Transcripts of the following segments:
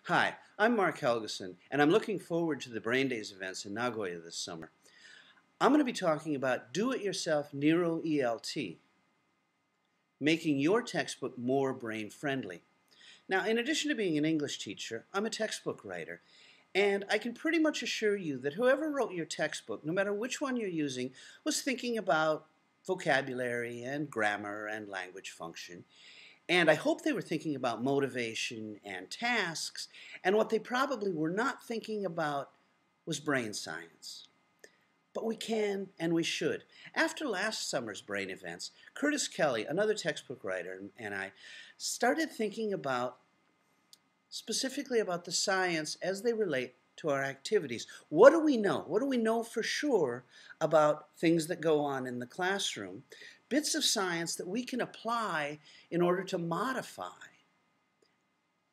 Hi, I'm Marc Helgesen, and I'm looking forward to the Brain Days events in Nagoya this summer. I'm going to be talking about do-it-yourself Neuro-ELT, making your textbook more brain-friendly. Now, in addition to being an English teacher, I'm a textbook writer, and I can pretty much assure you that whoever wrote your textbook, no matter which one you're using, was thinking about vocabulary and grammar and language function. And I hope they were thinking about motivation and tasks, and what they probably were not thinking about was brain science. But we can and we should. After last summer's brain events, Curtis Kelly, another textbook writer, and I started thinking specifically about the science as they relate to our activities. What do we know? What do we know for sure about things that go on in the classroom? Bits of science that we can apply in order to modify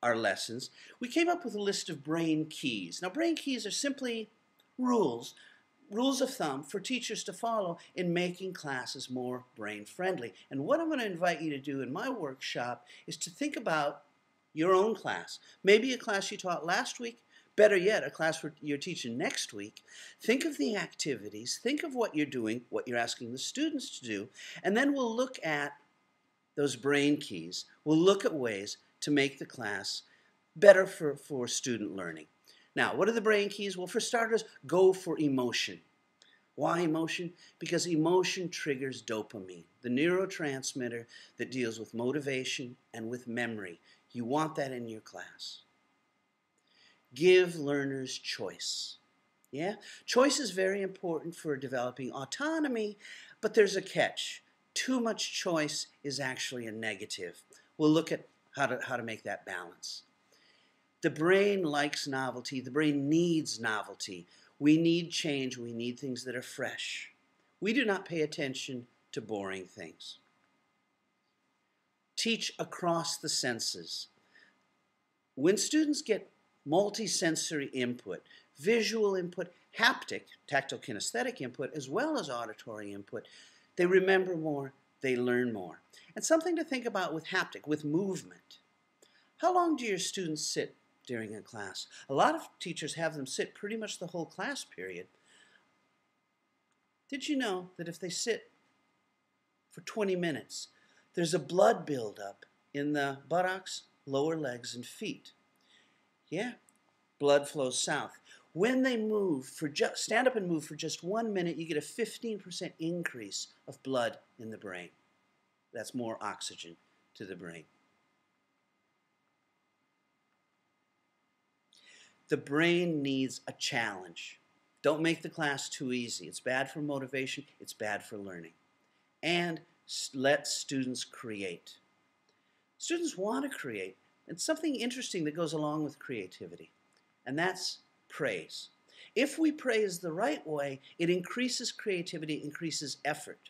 our lessons. We came up with a list of brain keys. Now, brain keys are simply rules of thumb for teachers to follow in making classes more brain-friendly. And what I'm going to invite you to do in my workshop is to think about your own class. Maybe a class you taught last week, better yet, a class you're teaching next week. Think of the activities, think of what you're doing, what you're asking the students to do, and then we'll look at those brain keys. We'll look at ways to make the class better for student learning. Now, what are the brain keys? Well, for starters, go for emotion. Why emotion? Because emotion triggers dopamine, the neurotransmitter that deals with motivation and with memory. You want that in your class. Give learners choice. Yeah? Choice is very important for developing autonomy, but there's a catch. Too much choice is actually a negative. We'll look at how to make that balance. The brain likes novelty. The brain needs novelty. We need change. We need things that are fresh. We do not pay attention to boring things. Teach across the senses. When students get multisensory input, visual input, haptic, tactile kinesthetic input, as well as auditory input, they remember more, they learn more. And something to think about with haptic, with movement. How long do your students sit during a class? A lot of teachers have them sit pretty much the whole class period. Did you know that if they sit for 20 minutes, there's a blood buildup in the buttocks, lower legs, and feet? Yeah, blood flows south. When they stand up and move for just 1 minute, you get a 15% increase of blood in the brain. That's more oxygen to the brain. The brain needs a challenge. Don't make the class too easy. It's bad for motivation. It's bad for learning. And let students create. Students want to create. And something interesting that goes along with creativity, and that's praise. If we praise the right way, it increases creativity, increases effort.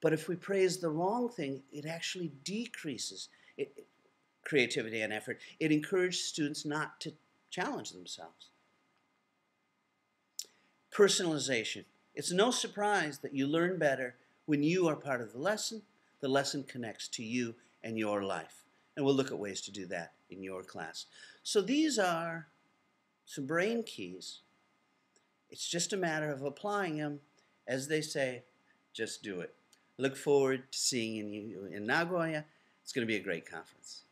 But if we praise the wrong thing, it actually decreases creativity and effort. It encourages students not to challenge themselves. Personalization. It's no surprise that you learn better when you are part of the lesson connects to you and your life. And we'll look at ways to do that in your class. So these are some brain keys. It's just a matter of applying them. As they say, just do it. I look forward to seeing you in Nagoya. It's going to be a great conference.